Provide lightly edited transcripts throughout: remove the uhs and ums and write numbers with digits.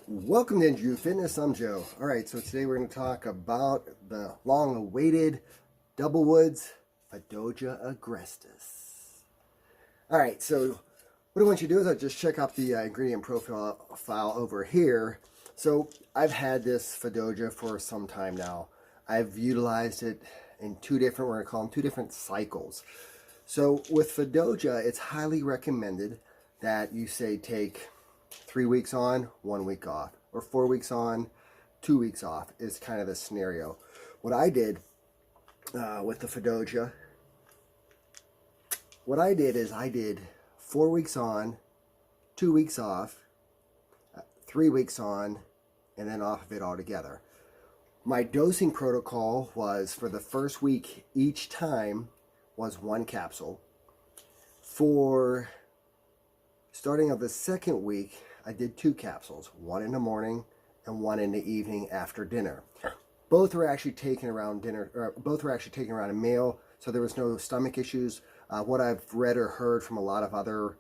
Welcome to Andrew Fitness. I'm Joe. Alright, so today we're going to talk about the long-awaited Double Woods Fadogia Agrestis. Alright, so what I want you to do is I just check out the ingredient profile file over here. So I've had this Fadogia for some time now. I've utilized it in we're going to call them two different cycles. So with Fadogia, it's highly recommended that you say take 3 weeks on, 1 week off, or 4 weeks on, 2 weeks off is kind of the scenario. What I did with the Fadogia, I did 4 weeks on, 2 weeks off, 3 weeks on, and then off of it altogether. My dosing protocol was for the first week, each time was 1 capsule. For starting of the second week, I did 2 capsules, 1 in the morning and 1 in the evening after dinner. Both were actually taken around dinner, both were actually taken around a meal, so there was no stomach issues. What I've read or heard from a lot of other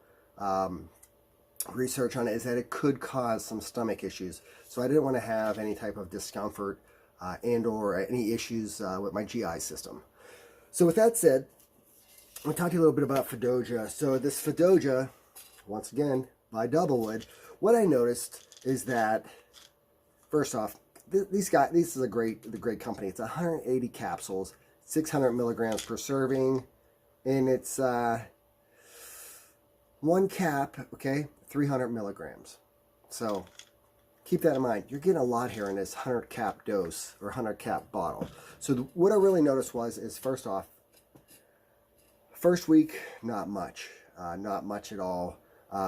research on it is that it could cause some stomach issues. So I didn't want to have any type of discomfort and or any issues with my GI system. So with that said, I'm going to talk to you a little bit about Fadogia. So this Fadogia, once again, by Doublewood, what I noticed is that, first off, this is a great company. It's 180 capsules, 600 milligrams per serving, and it's 1 cap, okay, 300 milligrams. So keep that in mind. You're getting a lot here in this 100 cap dose or 100 cap bottle. So what I really noticed is first off, first week, not much at all.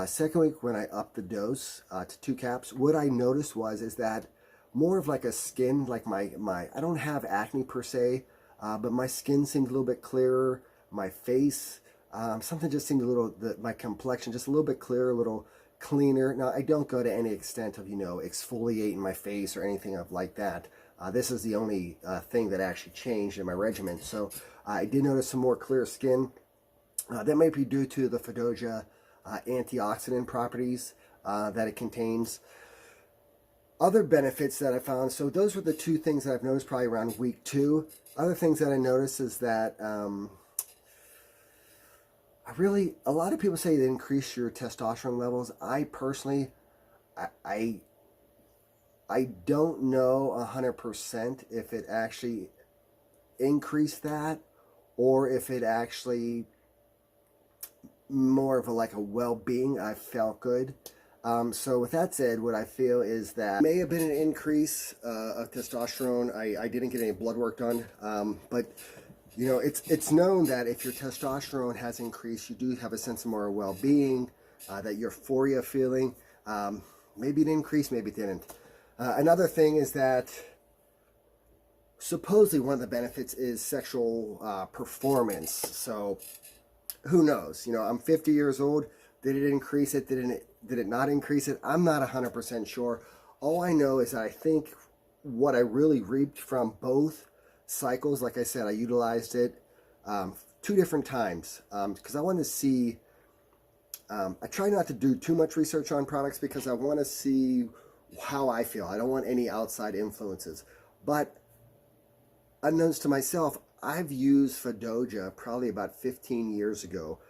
Second week, when I upped the dose to 2 caps, what I noticed is that more of like a skin, like my I don't have acne per se, but my skin seemed a little bit clearer. My face, something just seemed a little, my complexion just a little bit clearer, a little cleaner. Now, I don't go to any extent of, exfoliating my face or anything of like that. This is the only thing that actually changed in my regimen. So I did notice some more clear skin. That might be due to the Fadogia antioxidant properties that it contains. Other benefits that I found, so those were the 2 things that I've noticed probably around week 2. Other things that I noticed is that a lot of people say it increase your testosterone levels. I personally, I don't know 100% if it actually increased that or if it actually more of a well-being. I felt good. So with that said, what I feel is that may have been an increase of testosterone. I didn't get any blood work done, but it's known that if your testosterone has increased, you do have a sense of more well-being, that euphoria feeling. Maybe it increased, maybe it didn't. Another thing is that supposedly one of the benefits is sexual performance. So who knows? I'm 50 years old. Did it increase it? Did it not increase it? I'm not 100% sure. All I know is that I think what I really reaped from both cycles, like I said, I utilized it 2 different times because I want to see. I try not to do too much research on products because I want to see how I feel. I don't want any outside influences. But unknowns to myself, I've used Fadogia probably about 15 years ago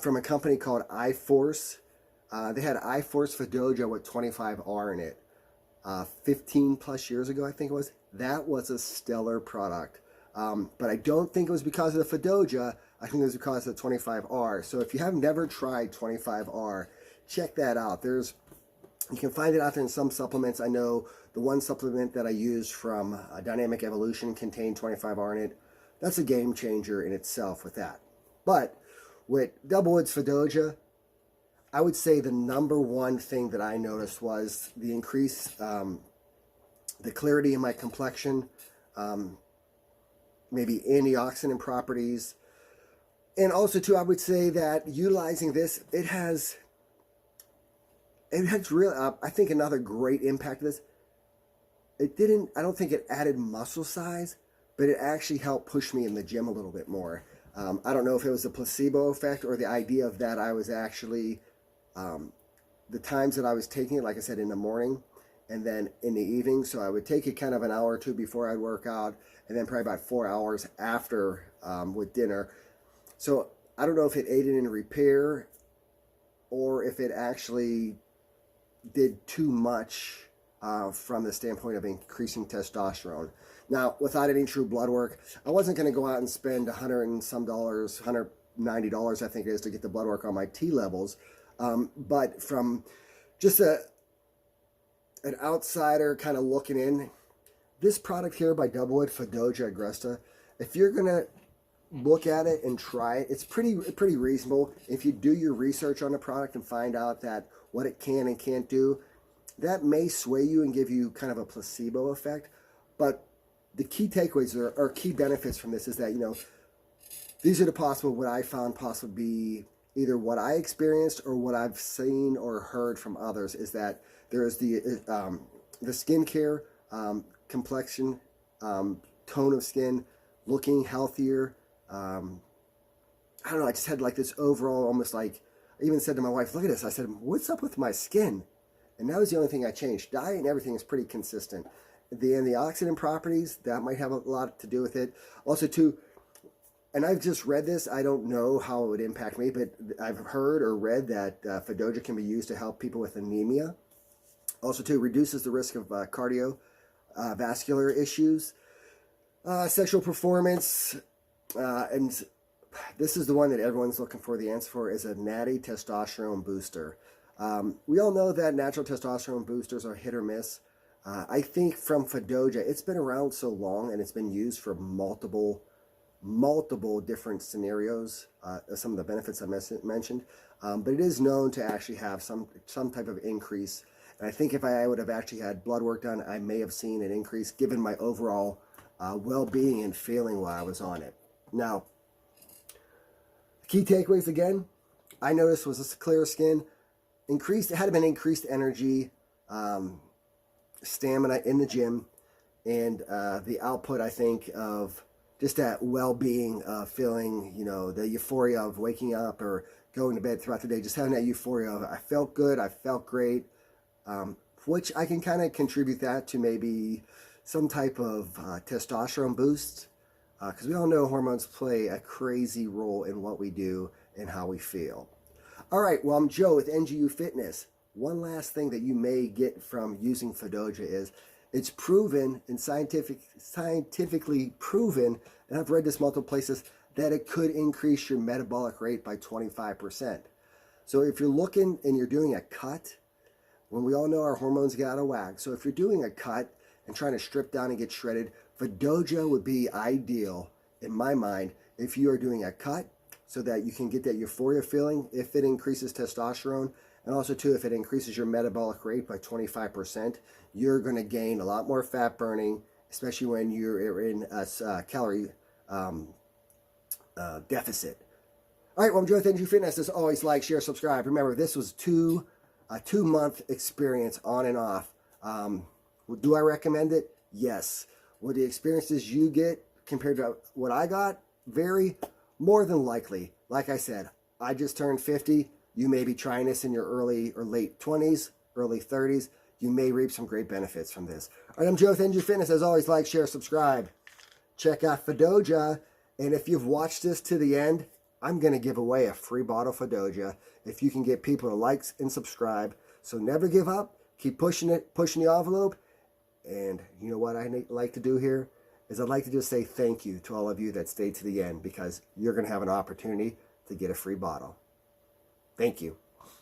from a company called iForce. They had iForce Fadogia with 25R in it 15 plus years ago, I think it was. That was a stellar product. But I don't think it was because of the Fadogia. I think it was because of the 25R. So if you have never tried 25R, check that out. You can find it out there in some supplements. I know the one supplement that I used from Dynamic Evolution contained 25R in it. That's a game changer in itself with that. But with Doublewood's Fadogia, I would say the number one thing that I noticed was the increase, the clarity in my complexion, maybe antioxidant properties. And also, too, I would say that utilizing this, it has real, I think another great impact of this, I don't think it added muscle size, but it actually helped push me in the gym a little bit more. I don't know if it was a placebo effect or the idea of that I was actually, the times that I was taking it, like I said, in the morning, and then in the evening. So I would take it kind of an hour or two before I'd work out, and then probably about 4 hours after with dinner. So I don't know if it aided in repair or if it actually did too much from the standpoint of increasing testosterone. Now, without any true blood work, I wasn't going to go out and spend $100 and some dollars, $190 I think it is, to get the blood work on my T levels. But from just an outsider kind of looking in, this product here by Doublewood, Fadogia Agrestis, if you're going to look at it and try it, it's pretty reasonable. If you do your research on the product and find out that what it can and can't do, that may sway you and give you kind of a placebo effect. But the key takeaways or key benefits from this is that, you know, these are the possible, what I found possible be either what I experienced or what I've seen or heard from others, is that there is the skincare, complexion, tone of skin, looking healthier. I don't know, I just had like this overall, almost like, I even said to my wife, look at this. I said, what's up with my skin? And that was the only thing I changed. Diet and everything is pretty consistent. The antioxidant properties, that might have a lot to do with it. Also too, and I've just read this, I don't know how it would impact me, but I've heard or read that Fadogia can be used to help people with anemia. Also too, reduces the risk of cardiovascular issues, sexual performance, and this is the one that everyone's looking for the answer for, is a natty testosterone booster. We all know that natural testosterone boosters are hit or miss. I think from Fadogia, it's been around so long and it's been used for multiple different scenarios, some of the benefits I mentioned, but it is known to actually have some type of increase. And I think if I would have actually had blood work done, I may have seen an increase given my overall well-being and feeling while I was on it. Now, key takeaways again, I noticed was this clear skin, it had been increased energy, stamina in the gym, and the output, I think, of just that well-being, feeling, you know, the euphoria of waking up or going to bed throughout the day, just having that euphoria of I felt good, I felt great, which I can kind of contribute that to maybe some type of testosterone boost, because we all know hormones play a crazy role in what we do and how we feel. All right, well, I'm Joe with NGU Fitness. One last thing that you may get from using Fadogia is it's proven and scientifically proven, and I've read this multiple places, that it could increase your metabolic rate by 25%. So if you're looking and you're doing a cut, when we all know our hormones get out of whack, so if you're doing a cut and trying to strip down and get shredded, Fadogia would be ideal, in my mind, if you are doing a cut, so that you can get that euphoria feeling if it increases testosterone. And also too, if it increases your metabolic rate by 25%, you're going to gain a lot more fat burning, especially when you're in a calorie deficit. All right, well, I'm Joe with NGU Fitness. As always, like, share, subscribe. Remember, this was a 2-month experience on and off. Do I recommend it? Yes. Will the experiences you get compared to what I got vary? More than likely. Like I said, I just turned 50. You may be trying this in your early or late 20s, early 30s. You may reap some great benefits from this. All right, I'm Joe with NGU Fitness. As always, like, share, subscribe. Check out Fadogia. And if you've watched this to the end, I'm going to give away a free bottle of Fadogia if you can get people to like and subscribe. So never give up. Keep pushing it, pushing the envelope. And you know what I like to do here? Is I'd like to just say thank you to all of you that stayed to the end, because you're going to have an opportunity to get a free bottle. Thank you.